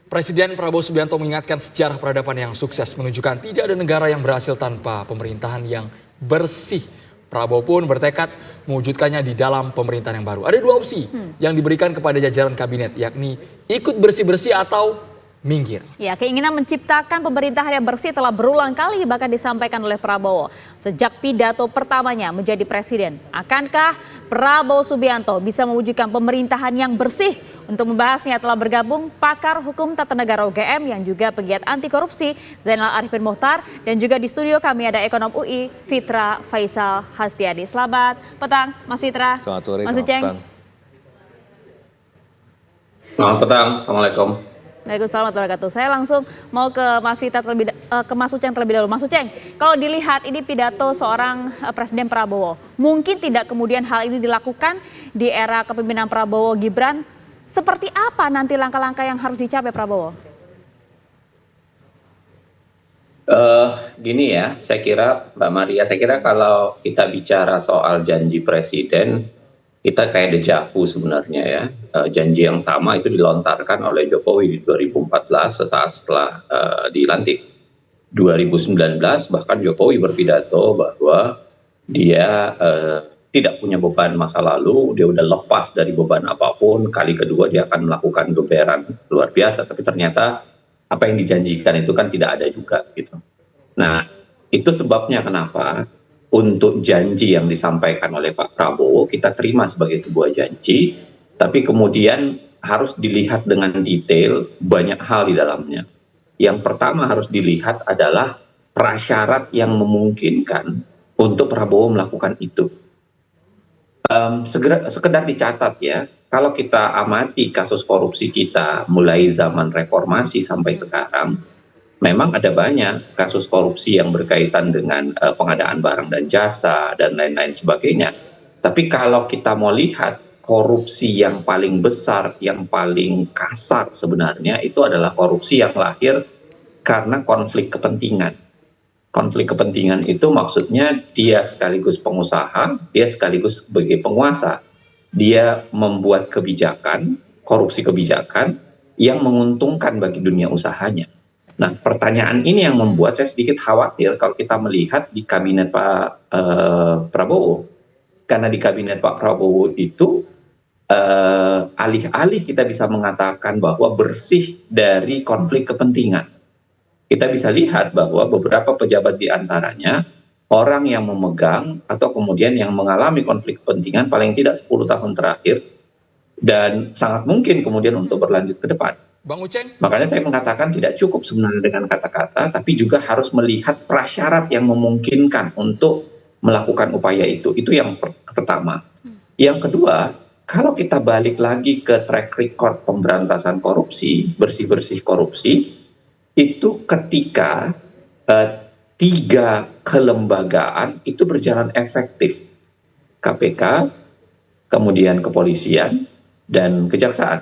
Presiden Prabowo Subianto mengingatkan sejarah peradaban yang sukses menunjukkan tidak ada negara yang berhasil tanpa pemerintahan yang bersih. Prabowo pun bertekad mewujudkannya di dalam pemerintahan yang baru. Ada dua opsi yang diberikan kepada jajaran kabinet, yakni ikut bersih-bersih atau minggir. Ya, keinginan menciptakan pemerintahan yang bersih telah berulang kali bahkan disampaikan oleh Prabowo sejak pidato pertamanya menjadi presiden. Akankah Prabowo Subianto bisa mewujudkan pemerintahan yang bersih? Untuk membahasnya telah bergabung pakar hukum tata negara UGM yang juga pegiat anti korupsi Zainal Arifin Mohtar, dan juga di studio kami ada ekonom UI Fitra Faisal Hastiadi. Selamat petang Mas Fitra. Selamat sore, Mas Uceng. Selamat petang, Assalamualaikum. Waalaikumsalam warahmatullahi wabarakatuh. Saya langsung mau ke Mas Fitra ke Mas Uceng terlebih dahulu. Mas Uceng, kalau dilihat ini pidato seorang Presiden Prabowo, mungkin tidak kemudian hal ini dilakukan di era kepemimpinan Prabowo Gibran. Seperti apa nanti langkah-langkah yang harus dicapai Prabowo? Gini ya, saya kira Mbak Maria, saya kira kalau kita bicara soal janji presiden, kita kayak dejavu sebenarnya ya. Janji yang sama itu dilontarkan oleh Jokowi di 2014 sesaat setelah dilantik. 2019 bahkan Jokowi berpidato bahwa dia tidak punya beban masa lalu, dia udah lepas dari beban apapun, kali kedua dia akan melakukan geberan luar biasa, tapi ternyata apa yang dijanjikan itu kan tidak ada juga gitu. Nah, itu sebabnya kenapa untuk janji yang disampaikan oleh Pak Prabowo kita terima sebagai sebuah janji, tapi kemudian harus dilihat dengan detail banyak hal di dalamnya. Yang pertama harus dilihat adalah prasyarat yang memungkinkan untuk Prabowo melakukan itu. Sekedar dicatat ya, kalau kita amati kasus korupsi kita mulai zaman reformasi sampai sekarang, memang ada banyak kasus korupsi yang berkaitan dengan pengadaan barang dan jasa dan lain-lain sebagainya. Tapi kalau kita mau lihat korupsi yang paling besar, yang paling kasar sebenarnya itu adalah korupsi yang lahir karena konflik kepentingan. Konflik kepentingan itu maksudnya dia sekaligus pengusaha, dia sekaligus sebagai penguasa. Dia membuat kebijakan, korupsi kebijakan yang menguntungkan bagi dunia usahanya. Nah, pertanyaan ini yang membuat saya sedikit khawatir kalau kita melihat di kabinet Pak Prabowo. Karena di kabinet Pak Prabowo itu alih-alih kita bisa mengatakan bahwa bersih dari konflik kepentingan. Kita bisa lihat bahwa beberapa pejabat di antaranya orang yang memegang atau kemudian yang mengalami konflik kepentingan paling tidak 10 tahun terakhir dan sangat mungkin kemudian untuk berlanjut ke depan. Bang Uceng. Makanya saya mengatakan tidak cukup sebenarnya dengan kata-kata, tapi juga harus melihat prasyarat yang memungkinkan untuk melakukan upaya itu. Itu yang pertama. Yang kedua, kalau kita balik lagi ke track record pemberantasan korupsi, bersih-bersih korupsi, itu ketika 3 kelembagaan itu berjalan efektif. KPK, kemudian kepolisian, dan kejaksaan.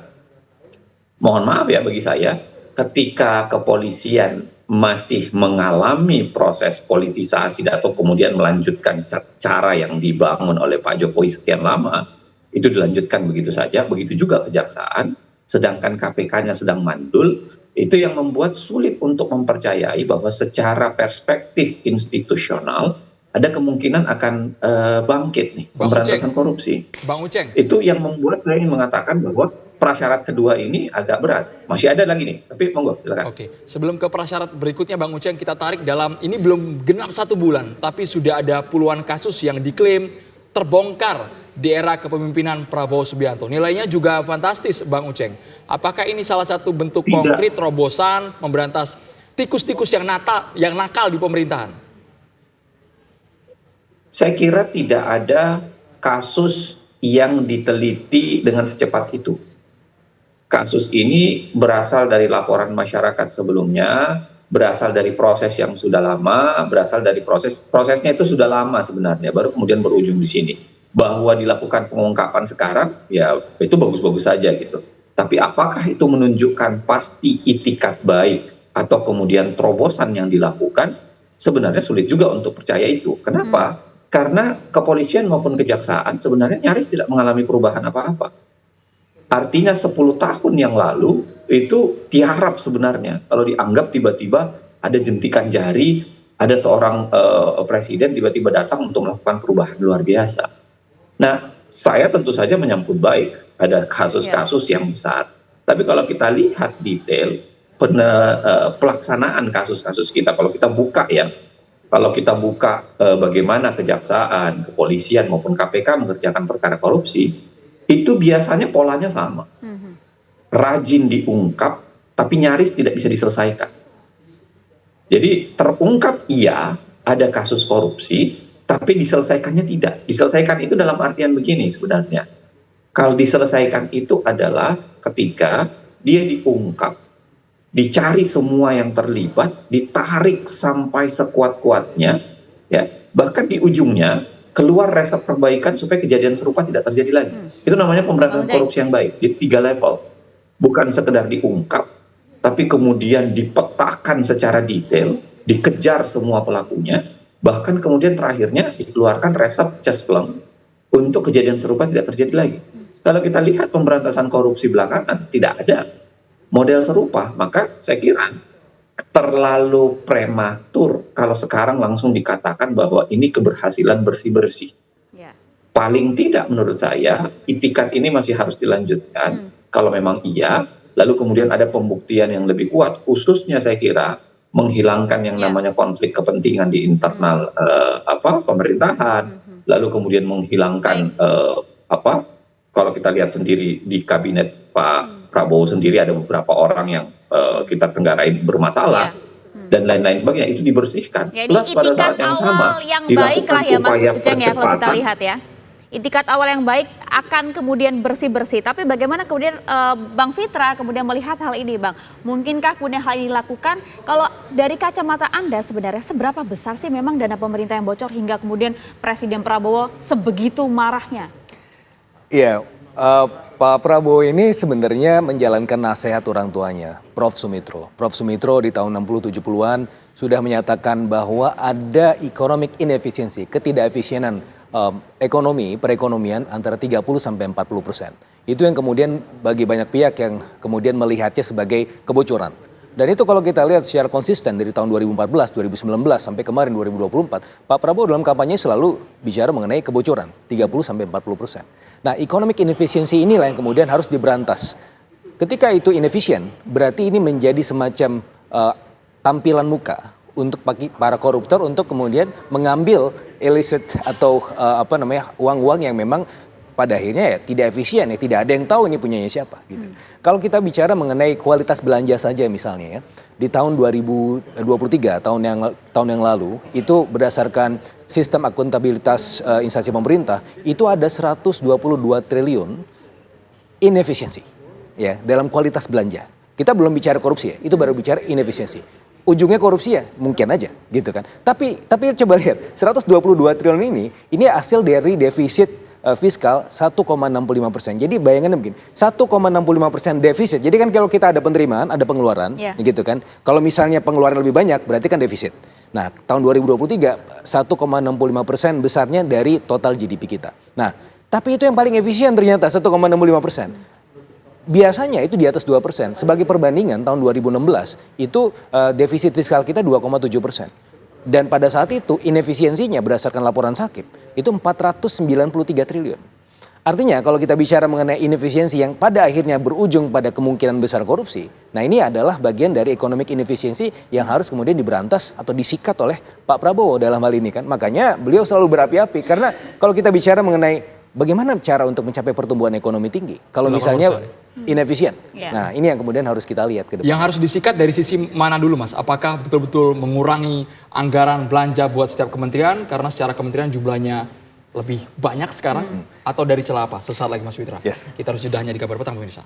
Mohon maaf ya bagi saya, ketika kepolisian masih mengalami proses politisasi atau kemudian melanjutkan cara yang dibangun oleh Pak Jokowi sekian lama, itu dilanjutkan begitu saja, begitu juga kejaksaan, sedangkan KPK-nya sedang mandul, itu yang membuat sulit untuk mempercayai bahwa secara perspektif institusional ada kemungkinan akan bangkit nih pemberantasan korupsi. Bang Uceng. Itu yang membuat saya ingin mengatakan bahwa prasyarat kedua ini agak berat. Masih ada lagi nih, tapi monggo silakan. Oke, sebelum ke prasyarat berikutnya Bang Uceng, kita tarik dalam, ini belum genap 1 bulan, tapi sudah ada puluhan kasus yang diklaim terbongkar di era kepemimpinan Prabowo Subianto. Nilainya juga fantastis Bang Uceng. Apakah ini salah satu bentuk konkret terobosan memberantas tikus-tikus yang nakal di pemerintahan? Saya kira tidak ada kasus yang diteliti dengan secepat itu. Kasus ini berasal dari laporan masyarakat sebelumnya, berasal dari proses yang sudah lama, berasal dari prosesnya itu sudah lama sebenarnya, baru kemudian berujung di sini. Bahwa dilakukan pengungkapan sekarang, ya itu bagus-bagus saja gitu. Tapi apakah itu menunjukkan pasti itikat baik atau kemudian terobosan yang dilakukan? Sebenarnya sulit juga untuk percaya itu. Kenapa? Karena kepolisian maupun kejaksaan sebenarnya nyaris tidak mengalami perubahan apa-apa. Artinya 10 tahun yang lalu itu tiarap sebenarnya kalau dianggap tiba-tiba ada jentikan jari, ada seorang presiden tiba-tiba datang untuk melakukan perubahan luar biasa. Nah, saya tentu saja menyambut baik ada kasus-kasus yang besar. Tapi kalau kita lihat detail pelaksanaan kasus-kasus kita, kalau kita buka bagaimana kejaksaan, kepolisian maupun KPK mengerjakan perkara korupsi, itu biasanya polanya sama. Rajin diungkap, tapi nyaris tidak bisa diselesaikan. Jadi terungkap iya, ada kasus korupsi, tapi diselesaikannya tidak. Diselesaikan itu dalam artian begini sebenarnya. Kalau diselesaikan itu adalah ketika dia diungkap, dicari semua yang terlibat, ditarik sampai sekuat-kuatnya, ya. Bahkan di ujungnya keluar resep perbaikan supaya kejadian serupa tidak terjadi lagi. Itu namanya pemberantasan korupsi yang baik. Jadi 3 level. Bukan sekedar diungkap, tapi kemudian dipetakan secara detail, dikejar semua pelakunya, bahkan kemudian terakhirnya dikeluarkan resep cespleng untuk kejadian serupa tidak terjadi lagi. Kalau kita lihat pemberantasan korupsi belakangan, tidak ada model serupa, maka saya kira terlalu prematur kalau sekarang langsung dikatakan bahwa ini keberhasilan bersih-bersih. Paling tidak menurut saya, itikat ini masih harus dilanjutkan. Kalau memang iya, lalu kemudian ada pembuktian yang lebih kuat, khususnya saya kira menghilangkan yang namanya konflik kepentingan di internal pemerintahan, lalu kemudian menghilangkan kalau kita lihat sendiri di kabinet Pak Prabowo sendiri ada beberapa orang yang kita tenggarai bermasalah dan lain-lain sebagainya, itu dibersihkan. Jadi plus pada saat yang sama yang baik lah ya Mas Uceng ya kalau kita percepatan. lihat ya. Itikat awal yang baik akan kemudian bersih-bersih. Tapi bagaimana kemudian Bang Fitra kemudian melihat hal ini Bang? Mungkinkah kemudian hal ini dilakukan? Kalau dari kacamata Anda sebenarnya seberapa besar sih memang dana pemerintah yang bocor hingga kemudian Presiden Prabowo sebegitu marahnya? Iya, Pak Prabowo ini sebenarnya menjalankan nasihat orang tuanya, Prof. Sumitro. Prof. Sumitro di tahun 60-70-an sudah menyatakan bahwa ada economic inefficiency, ketidakefisienan perekonomian antara 30-40%. Itu yang kemudian bagi banyak pihak yang kemudian melihatnya sebagai kebocoran. Dan itu kalau kita lihat secara konsisten dari tahun 2014, 2019 sampai kemarin 2024, Pak Prabowo dalam kampanye selalu bicara mengenai kebocoran 30-40%. Nah, economic inefficiency inilah yang kemudian harus diberantas. Ketika itu inefisien, berarti ini menjadi semacam tampilan muka untuk para koruptor untuk kemudian mengambil illicit atau uang-uang yang memang pada akhirnya ya tidak efisien, ya tidak ada yang tahu ini punyanya siapa gitu. Kalau kita bicara mengenai kualitas belanja saja misalnya ya, di tahun 2023 tahun yang lalu itu berdasarkan sistem akuntabilitas instansi pemerintah itu ada 122 triliun inefisiensi ya dalam kualitas belanja. Kita belum bicara korupsi ya, itu baru bicara inefisiensi. Ujungnya korupsi ya mungkin aja gitu kan. Tapi coba lihat 122 triliun ini hasil dari defisit fiskal 1,65%. Jadi bayangannya begini, 1,65% defisit. Jadi kan kalau kita ada penerimaan, ada pengeluaran, gitu kan. Kalau misalnya pengeluaran lebih banyak, berarti kan defisit. Nah, tahun 2023 1,65% besarnya dari total GDP kita. Nah, tapi itu yang paling efisien ternyata 1,65%. Biasanya itu di atas 2%. Sebagai perbandingan tahun 2016 itu defisit fiskal kita 2,7%. Dan pada saat itu inefisiensinya berdasarkan laporan Sakip itu 493 triliun. Artinya kalau kita bicara mengenai inefisiensi yang pada akhirnya berujung pada kemungkinan besar korupsi. Nah ini adalah bagian dari economic inefisiensi yang harus kemudian diberantas atau disikat oleh Pak Prabowo dalam hal ini kan. Makanya beliau selalu berapi-api karena kalau kita bicara mengenai bagaimana cara untuk mencapai pertumbuhan ekonomi tinggi. Kalau misalnya inefisien. Nah ini yang kemudian harus kita lihat ke depan. Yang harus disikat dari sisi mana dulu Mas? Apakah betul-betul mengurangi anggaran belanja buat setiap kementerian karena secara kementerian jumlahnya lebih banyak sekarang atau dari celah apa? Sesaat lagi Mas Fitra. Yes. Kita harus jedahnya di Kabar Petang pemirsa.